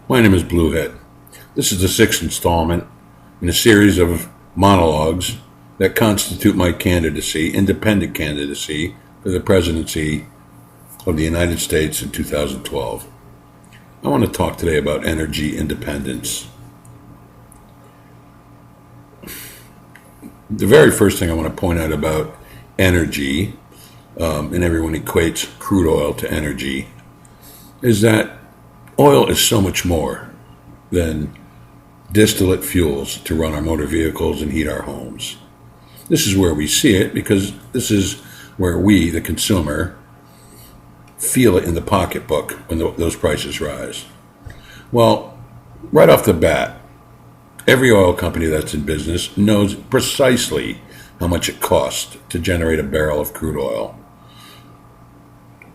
My name is BlueHead. This is the sixth installment in a series of monologues that constitute my candidacy, independent candidacy, for the presidency of the United States in 2012. I want to talk today about energy independence. The very first thing I want to point out about energy, and everyone equates crude oil to energy, is that oil is so much more than distillate fuels to run our motor vehicles and heat our homes. This is where we see it because this is where we, the consumer, feel it in the pocketbook when those prices rise. Well, right off the bat, every oil company that's in business knows precisely how much it costs to generate a barrel of crude oil.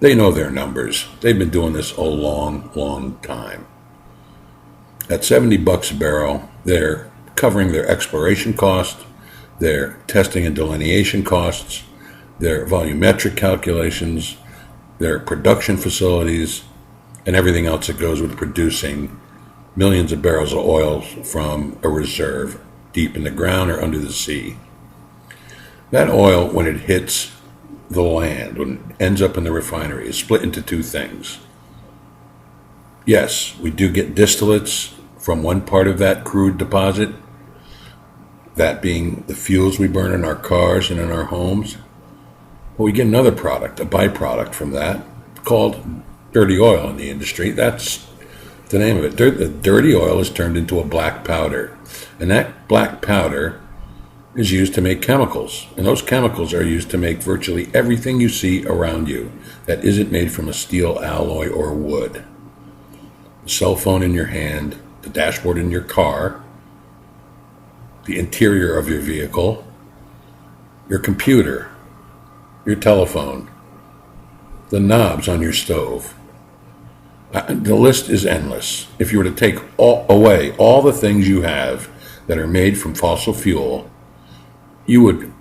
They know their numbers. They've been doing this a long, long time. At $70 a barrel, they're covering their exploration cost, their testing and delineation costs, their volumetric calculations, their production facilities, and everything else that goes with producing millions of barrels of oil from a reserve deep in the ground or under the sea. That oil, when it hits the land, when it ends up in the refinery, is split into two things. Yes, we do get distillates from one part of that crude deposit, that being the fuels we burn in our cars and in our homes. But we get another product, a byproduct from that, called dirty oil in the industry. That's the name of it. The dirty oil is turned into a black powder, and that black powder is used to make chemicals, and those chemicals are used to make virtually everything you see around you that isn't made from a steel alloy or wood. The cell phone in your hand, the dashboard in your car, the interior of your vehicle, your computer, your telephone, the knobs on your stove. The list is endless. If you were to take away all the things you have that are made from fossil fuel, you would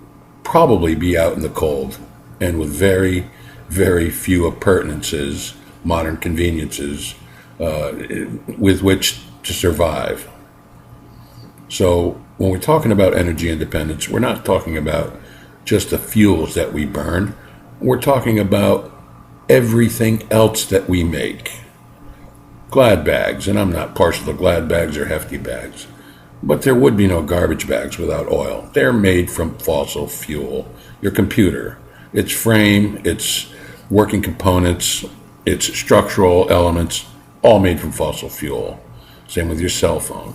probably be out in the cold and with very, very few appurtenances, modern conveniences, with which to survive. So when we're talking about energy independence, we're not talking about just the fuels that we burn. We're talking about everything else that we make. Glad bags, and I'm not partial to glad bags or hefty bags, but there would be no garbage bags without oil. They're made from fossil fuel. Your computer, its frame, its working components, its structural elements, all made from fossil fuel. Same with your cell phone.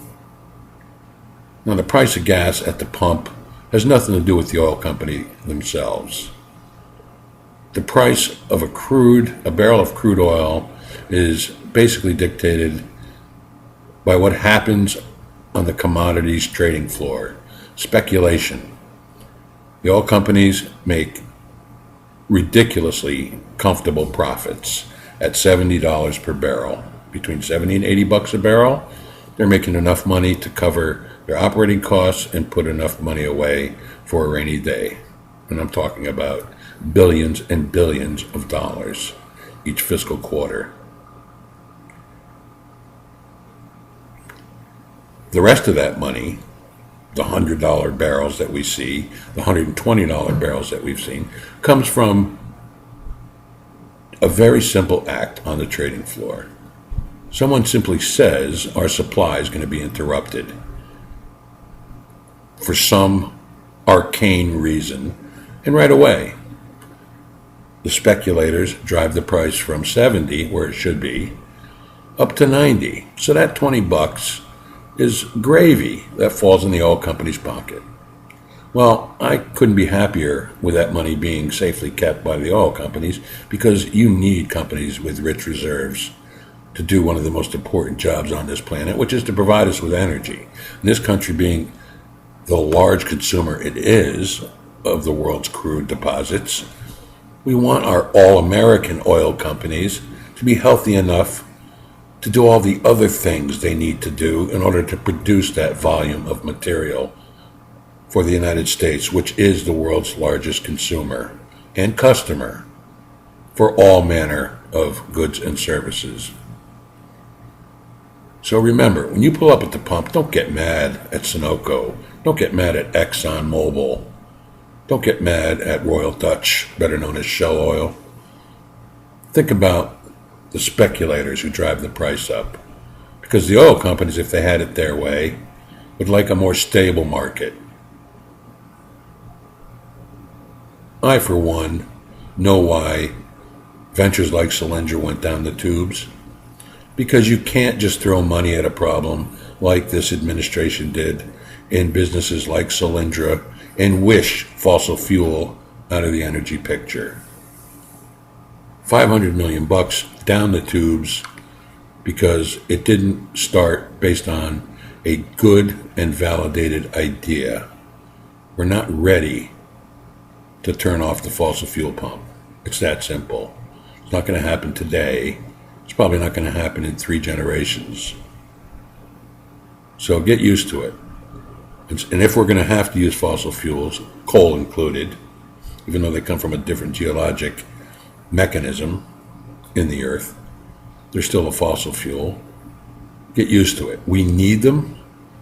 Now, the price of gas at the pump has nothing to do with the oil company themselves. The price of a barrel of crude oil is basically dictated by what happens on the commodities trading floor. Speculation. The oil companies make ridiculously comfortable profits at $70 per barrel. Between $70 and $80 a barrel, they're making enough money to cover their operating costs and put enough money away for a rainy day. And I'm talking about billions and billions of dollars each fiscal quarter. The rest of that money, the $100 barrels that we see, the $120 barrels that we've seen, comes from a very simple act on the trading floor. Someone simply says our supply is going to be interrupted for some arcane reason, and right away, the speculators drive the price from 70, where it should be, up to 90. So that $20 is gravy that falls in the oil company's pocket. Well, I couldn't be happier with that money being safely kept by the oil companies, because you need companies with rich reserves to do one of the most important jobs on this planet, which is to provide us with energy. And this country, being the large consumer it is of the world's crude deposits, we want our all-American oil companies to be healthy enough to do all the other things they need to do in order to produce that volume of material for the United States, which is the world's largest consumer and customer for all manner of goods and services. So remember, when you pull up at the pump, don't get mad at Sunoco. Don't get mad at ExxonMobil. Don't get mad at Royal Dutch, better known as Shell Oil. Think about the speculators who drive the price up. Because the oil companies, if they had it their way, would like a more stable market. I, for one, know why ventures like Solyndra went down the tubes. Because you can't just throw money at a problem like this administration did in businesses like Solyndra and wish fossil fuel out of the energy picture. $500 million down the tubes because it didn't start based on a good and validated idea. We're not ready to turn off the fossil fuel pump. It's that simple. It's not going to happen today. It's probably not going to happen in 3 generations. So get used to it. And if we're going to have to use fossil fuels, coal included, even though they come from a different geologic mechanism in the earth, they're still a fossil fuel. Get used to it. We need them,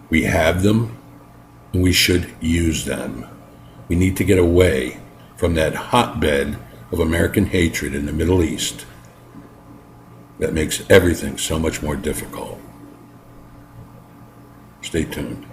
we have them, and we should use them. We need to get away from that hotbed of American hatred in the Middle East that makes everything so much more difficult. Stay tuned.